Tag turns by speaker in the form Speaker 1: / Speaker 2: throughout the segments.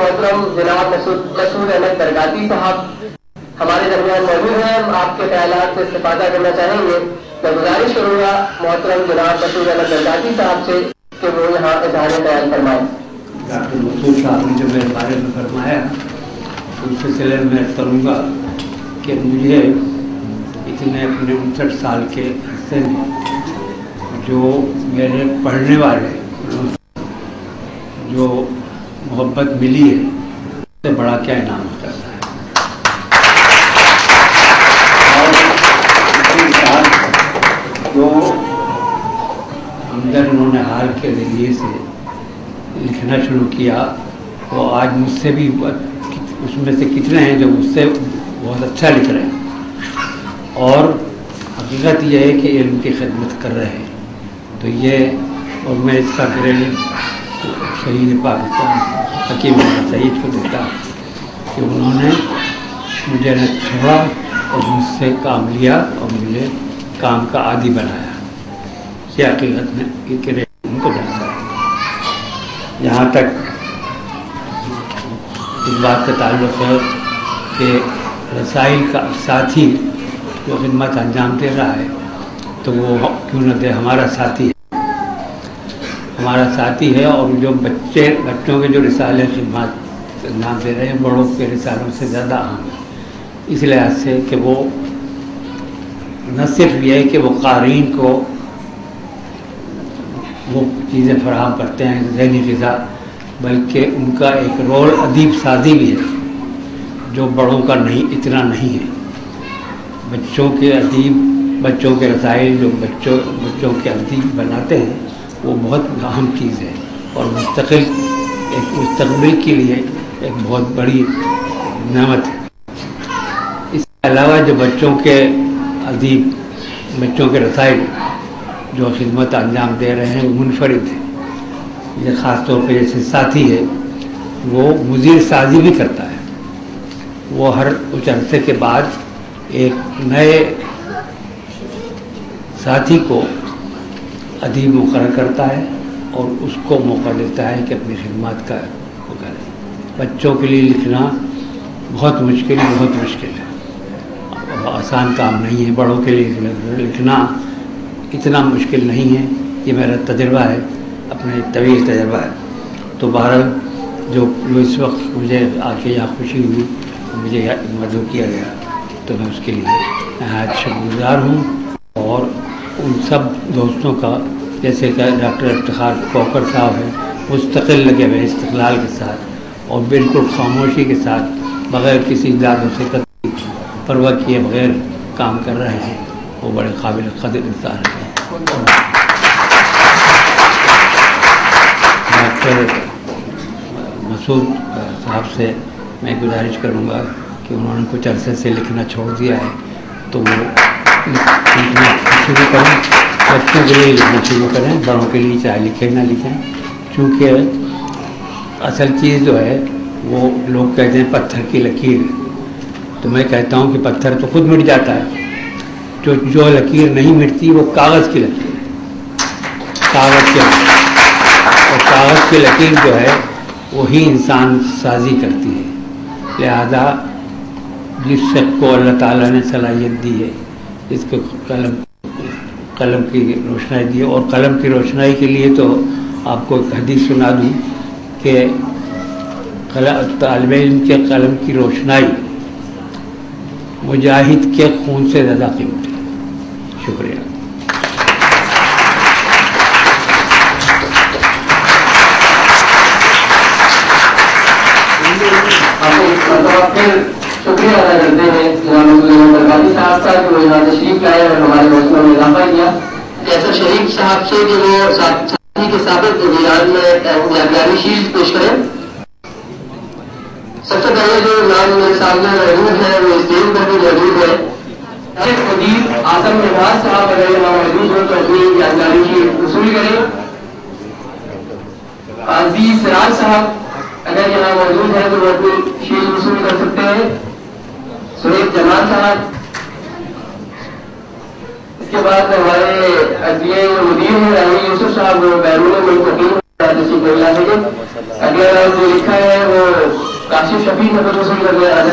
Speaker 1: محترم جناب مسعود احمد درگاتی صاحب ہمارے درمیان موجود ہیں. ہم آپ کے خیالات سے استفادہ کرنا چاہیں گے. میں گزارش کروں گا محترم جناب مسعود احمد درگاتی صاحب سے کہ وہ یہاں اظہار خیال فرمائیں.
Speaker 2: ڈاکٹر مسعود صاحب نے جو میرے بارے میں فرمایا اس سلسلے میں کروں گا کہ مجھے اتنے اپنے 59 سال کے عرصے میں جو میرے پڑھنے والے جو محبت ملی ہے اس سے بڑا کیا انعام ہو سکتا ہے. اور اس کے ساتھ جو اندر انہوں نے حال کے ذریعے سے لکھنا شروع کیا وہ آج مجھ سے بھی اس میں سے کتنے ہیں جو مجھ سے بہت اچھا لکھ رہے ہیں اور حقیقت یہ ہے کہ علم کی خدمت کر رہے ہیں. تو یہ اور میں اس کا کریڈٹ شہید پاکستان حکیم محمد سعید کو دیتا کہ انہوں نے مجھے نہ چھوڑا اور مجھ سے کام لیا اور مجھے کام کا عادی بنایا. یہ حقیقت میں یہ کریڈٹ ان کو جاتا ہے. جہاں تک اس بات کا تعلق ہے کہ رسائل کا ساتھی جو خدمت انجام دے رہا ہے تو وہ کیوں نہ دے ہمارا ساتھی ہے. ہمارا ساتھی ہے اور جو بچوں کے جو رسالے خدمات انجام دے رہے ہیں بڑوں کے رسالوں سے زیادہ اہم ہے. اس لحاظ سے کہ وہ نہ صرف یہ ہے کہ وہ قارئین کو وہ چیزیں فراہم کرتے ہیں ذہنی غذا بلکہ ان کا ایک رول ادیب سازی بھی ہے جو بڑوں کا نہیں اتنا نہیں ہے. بچوں کے ادیب بچوں کے رسائل جو بچوں کے ادیب بناتے ہیں وہ بہت اہم چیز ہے اور مستقبل کے لیے ایک بہت بڑی نعمت ہے. اس کے علاوہ جو بچوں کے ادیب بچوں کے رسائل جو خدمت انجام دے رہے ہیں وہ منفرد ہیں. یہ خاص طور پہ جیسے ساتھی ہے وہ مزید سازی بھی کرتا ہے. وہ ہر کچھ عرصے کے بعد ایک نئے ساتھی کو ادیب مقرر کرتا ہے اور اس کو موقع دیتا ہے کہ اپنی خدمات کا وہ کرے. بچوں کے لیے لکھنا بہت مشکل ہے. آسان کام نہیں ہے. بڑوں کے لیے لکھنا اتنا مشکل نہیں ہے. یہ میرا تجربہ ہے اپنے طویل تجربہ ہے. تو بہرحال جو اس وقت مجھے آ کے یہاں خوشی ہوئی مجھے مدعو کیا گیا تو میں اس کے لیے نہایت شکر گزار ہوں. اور ان سب دوستوں کا جیسے کہ ڈاکٹر افتخار کوکر صاحب ہیں مستقل لگے ہوئے استقلال کے ساتھ اور بالکل خاموشی کے ساتھ بغیر کسی داد و ستد کی پرواہ کیے بغیر کام کر رہے ہیں. وہ بڑے قابل قدر انسان ہیں. ڈاکٹر مسعود صاحب سے میں گزارش کروں گا کہ انہوں نے کچھ عرصے سے لکھنا چھوڑ دیا ہے تو وہ لکھنا شروع کریں. بچوں کے لیے لکھنا شروع کریں. بڑوں کے لیے چاہے لکھیں نہ لکھیں کیونکہ اصل چیز جو ہے وہ لوگ کہتے ہیں پتھر کی لکیر. تو میں کہتا ہوں کہ پتھر تو خود مٹ جاتا ہے. جو لکیر نہیں مٹتی وہ کاغذ کی لکیر ہے. اور کاغذ کی لکیر جو ہے وہی انسان سازی کرتی ہے. لہذا جس شخص کو اللہ تعالیٰ نے صلاحیت دی ہے اس کو قلم کی روشنائی دی ہے. اور قلم کی روشنائی کے لیے تو آپ کو ایک حدیث سنا دوں کہ طالب علم کے قلم کی روشنائی مجاہد کے خون سے زیادہ قیمتی ہے. شکریہ.
Speaker 1: شکریہ ادا کرتے ہیں جناب درگاتی صاحب کا جو یہاں تشریف لائے اور ہمارے حوصلوں میں اضافہ کیا. ایسا شریف صاحب سے جو وہ ساتھی کے سابق وزیران میں یادگاری شیلڈ پیش کریں. سب سے پہلے جو نام میرے سامنے موجود ہے وہ اسٹیج پر بھی موجود ہے. وزیر اعظم نواز صاحب اگر یہاں موجود ہو تو اپنی یادگاری شیلڈ وصول کریں. قاضی سراج صاحب اگر یہاں موجود ہے تو وہ اپنی شیلڈ وصول کر سکتے ہیں. سریف جمال صاحب. اس کے بعد ہمارے عدلیہ مدیر ہیں راہی یوسف صاحب بیرون ملک اگلا راؤنڈ جو لکھا ہے وہ کاشف شفیق نے وصول کر لیا ہے.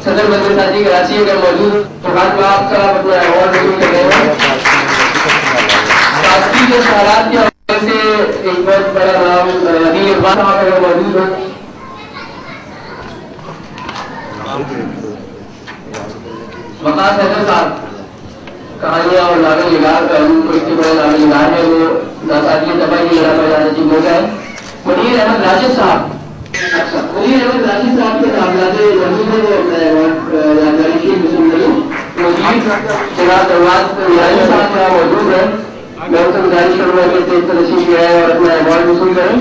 Speaker 1: صدر مدنی سازی کراچی اگر موجود فرحان باغ صاحب اپنا ایوارڈ وصول کر رہے ہیں. سازی کے سوالات کے حوالے سے ایک بہت بڑا نام عدیل اقبال صاحب اگر موجود ہیں. وقاص حیدر صاحب کہانیاں اور ناول نگار کا ایک بڑے ناول نگار ہے. وہ ناسادی طبع کی لڑا پر نصیب ہو گیا ہے. منیر احمد راشد صاحب منیر احمد راشد صاحب کے صاحبزادے موجود ہیں. وہ اپنا ایوارڈ یادگاری شیٹ وصول کریں. مزید جناب دروازہ نورانی صاحب یہاں موجود ہیں. میں ان سے گزارش کروں گا کہ تیز تشریف لے آئے اور اپنا ایوارڈ وصول کریں.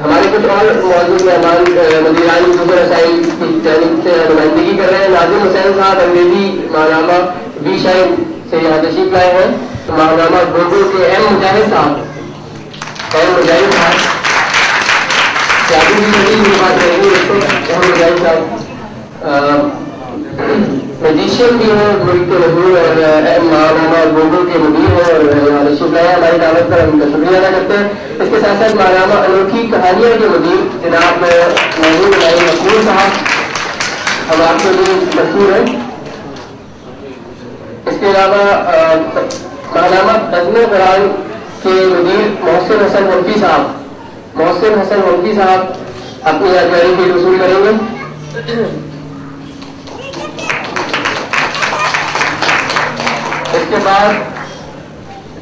Speaker 1: ہمارے کچھ اور موجود مہمان وزیران دوسرے رسائل کی جانب سے نمائندگی کر رہے ہیں. ناظم حسین صاحب انگریزی ماہنامہ وی شائن سے یہاں تشریف لائے ہیں. ماہنامہ گوگو کے ایم مجاہد صاحب بات کریں گے. ایم مجاہد صاحب میجیشین بھی ہیں, ملک کے مشہور اور ماہنامہ گوگو کے مدیر ہیں اور یہاں تشریف لائے ہیں. ہماری دعوت پر ہم کا شکریہ ادا کرتے ہیں. اس کے ساتھ ساتھ ماہنامہ انوکھی کہانیاں کے مدیر جناب محمود علی مقبول صاحب ہم آپ کے لیے مشہور ہیں. اس کے علاوہ ماہنامہ بزم قرآن کے مدیر محسن حسن حنفی صاحب اپنی یادگاری کی وصول کریں گے. اس کے بعد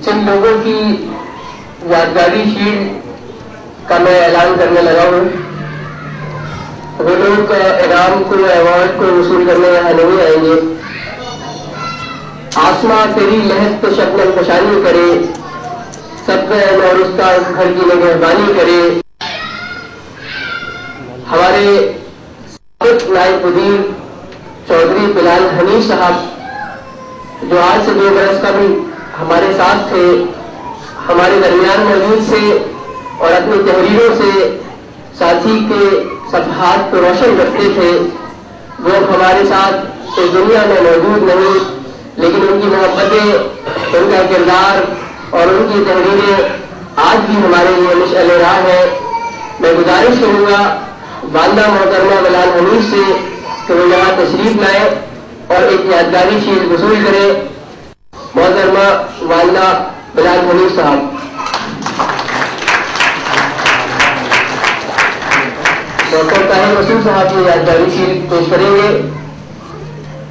Speaker 1: جن لوگوں کی یادگاری شیلڈ کا میں اعلان کرنے لگا ہوں وہ لوگ انعام کو ایوارڈ کو وصول کرنے یہاں نہیں آئیں گے. آسماں تیری لہست تو شبنم خوشانی کرے, سب اور اس کا گھر کی نگہبانی کرے. ہمارے سابق نائب مدیر چودھری بلال حنیف صاحب جو آج سے 2 برس قبل ہمارے ساتھ تھے, ہمارے درمیان موجود تھے اور اپنی تحریروں سے ساتھی کے صفحات کو روشن کرتے تھے, وہ ہمارے ساتھ اس دنیا میں موجود نہیں, لیکن ان کی محبتیں, ان کا کردار اور ان کی تحریریں آج بھی ہمارے لیے مشعل راہ ہے. میں گزارش کروں گا والدہ محترمہ بلال حنیف سے کہ وہ یہاں تشریف لائے اور ایک یادگاری شیلڈ وصول کرے. محترمہ والدہ بلال حنیف صاحب. ڈاکٹر طاہر مسعود صاحب کی یادگاری شیلڈ پیش کریں گے.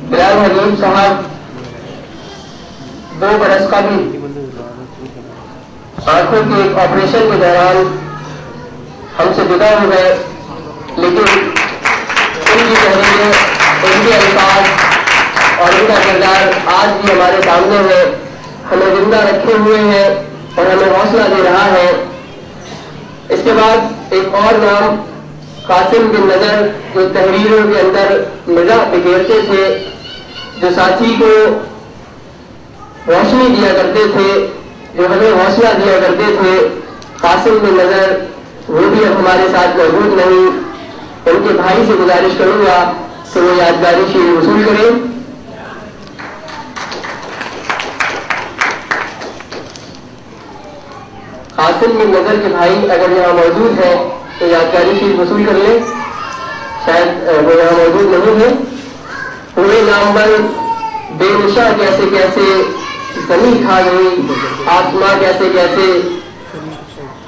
Speaker 1: بلال حنیف صاحب 2 برس قبل آنکھوں کے ایک آپریشن کے دوران ہم سے جدا ہو گئے, لیکن ان کی تحریریں, ان کے الفاظ اور ان کا کردار آج بھی ہمارے سامنے ہے, ہمیں زندہ رکھے ہوئے ہیں اور ہمیں حوصلہ دے رہا ہے. اس کے بعد ایک اور نام قاسم بن نظر جو تحریروں کے اندر مزاح بکھیرتے تھے, جو ساتھی کو روشنی دیا کرتے تھے, جو ہمیں حوصلہ دیا کرتے تھے. قاسم بن نظر وہ بھی اب ہمارے ساتھ موجود نہیں. ان کے بھائی سے گزارش کروں گا کہ وہ یادگاری شیلڈ وصول کریں. قاسم بن نظر کے بھائی اگر یہاں موجود ہیں تو یادگاری شیلڈ وصول کر لیں. شاید وہ یہاں موجود نہیں ہے. پورے نامور بے نشا کیسے کیسے زمین کھا گئی, آسماں کیسے کیسے.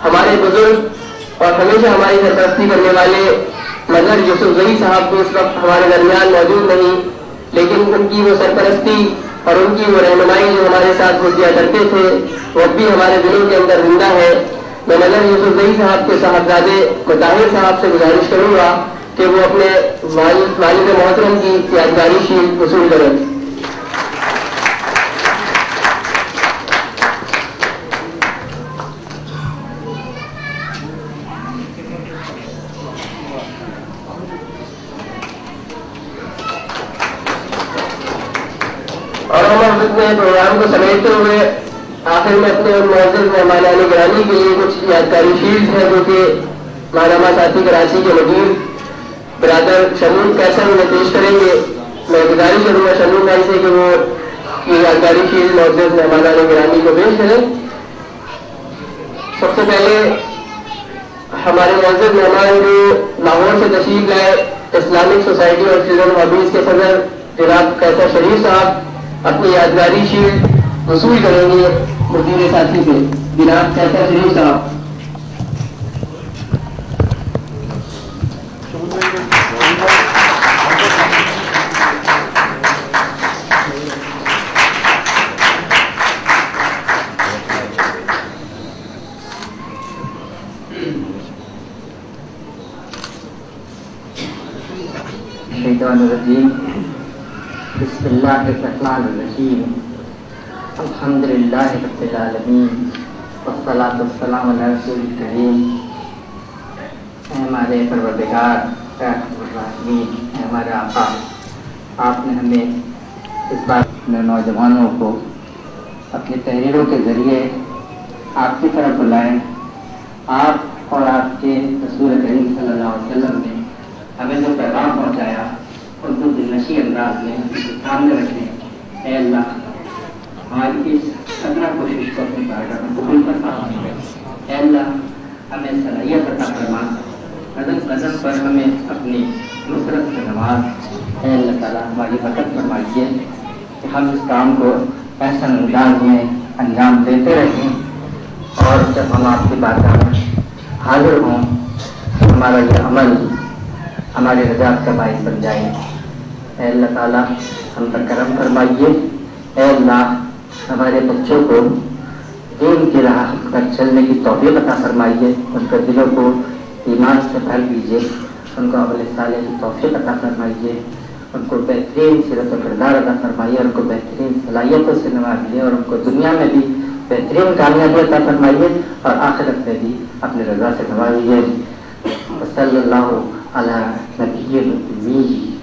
Speaker 1: ہمارے بزرگ اور ہمیشہ ہماری سرپرستی کرنے والے مظہر یوسف زئی صاحب کو اس وقت ہمارے درمیان موجود نہیں, لیکن ان کی وہ سرپرستی اور ان کی وہ رہنمائی جو ہمارے ساتھ وہ کیا کرتے تھے وہ اب بھی ہمارے دلوں کے اندر زندہ ہے. میں مظہر یوسف زئی صاحب کے صاحبزادے مطاہر صاحب سے گزارش کروں گا کہ وہ اپنے والد محترم کی یادگاری شیلڈ وصول کریں. اور ہم اپنے پروگرام کو سمیٹتے ہوئے آخر میں اپنے معزز مہمانان گرامی کے لیے کچھ یادگاری شیلڈ ہیں جو کہ ماہنامہ ساتھی کراچی کے مدیر برادر شمیم کیسر انہیں پیش کریں گے. میں گزارش کروں گا شمیم بھائی سے کہ وہ یادگاری شیل معزز مہمانان گرامی کو پیش کریں. سب سے پہلے ہمارے معزز مہمان جو لاہور سے تشریف لائے اسلامک سوسائٹی اور چلڈرن ہابیز کے صدر جناب کیسر شریف صاحب اپنی یادگاری شیل وصول کریں گے مدیر ساتھی سے. جناب کیسر شریف صاحب.
Speaker 3: بسم اللہ الرحمن الرحیم الحمدللہ رب العالمین والصلاۃ والسلام علی رسول کریم. اے ہمارے پروردگار رحمت الرحمین، اے ہمارے آقا، آپ نے ہمیں اس بات میں نوجوانوں کو اپنی تحریروں کے ذریعے آپ کی طرف بلائیں. آپ اور آپ کے رسول کریم صلی اللہ علیہ وسلم نے ہمیں جو پیغام پہنچایا ان کو دلنشی انداز میں سامنے رکھیں. اے اللہ ہماری اس ادنا کوشش کو اپنی بارگاہ میں قبول کرتا ہوں. اے اللہ ہمیں صلاحیت عطا فرما، قدم قدم پر ہمیں اپنی نصرت سے نواز. اے اللہ تعالیٰ ہماری مدد فرمائیے کہ ہم اس کام کو احسن انداز میں انجام دیتے رہیں، اور جب ہم آپ کی بارگاہ میں حاضر ہوں ہمارا یہ عمل ہماری رجاعت کا باعث بن جائے. اے اللہ تعالیٰ ہم پر کرم فرمائیے. اے اللہ ہمارے بچوں کو دین کی راہ پر چلنے کی توفیق عطا فرمائیے. ان کے دلوں کو ایمان سے بھر دیجیے، ان کو عمل صالح کی توفیق عطا فرمائیے، ان کو بہترین سیرت و کردار عطا فرمائیے، ان کو بہترین صلاحیتوں سے نوازیے، اور ان کو دنیا میں بھی بہترین کامیابی عطا فرمائیے اور آخرت میں بھی اپنی رضا سے نوازیے. صلی اللہ علی نبی الامین.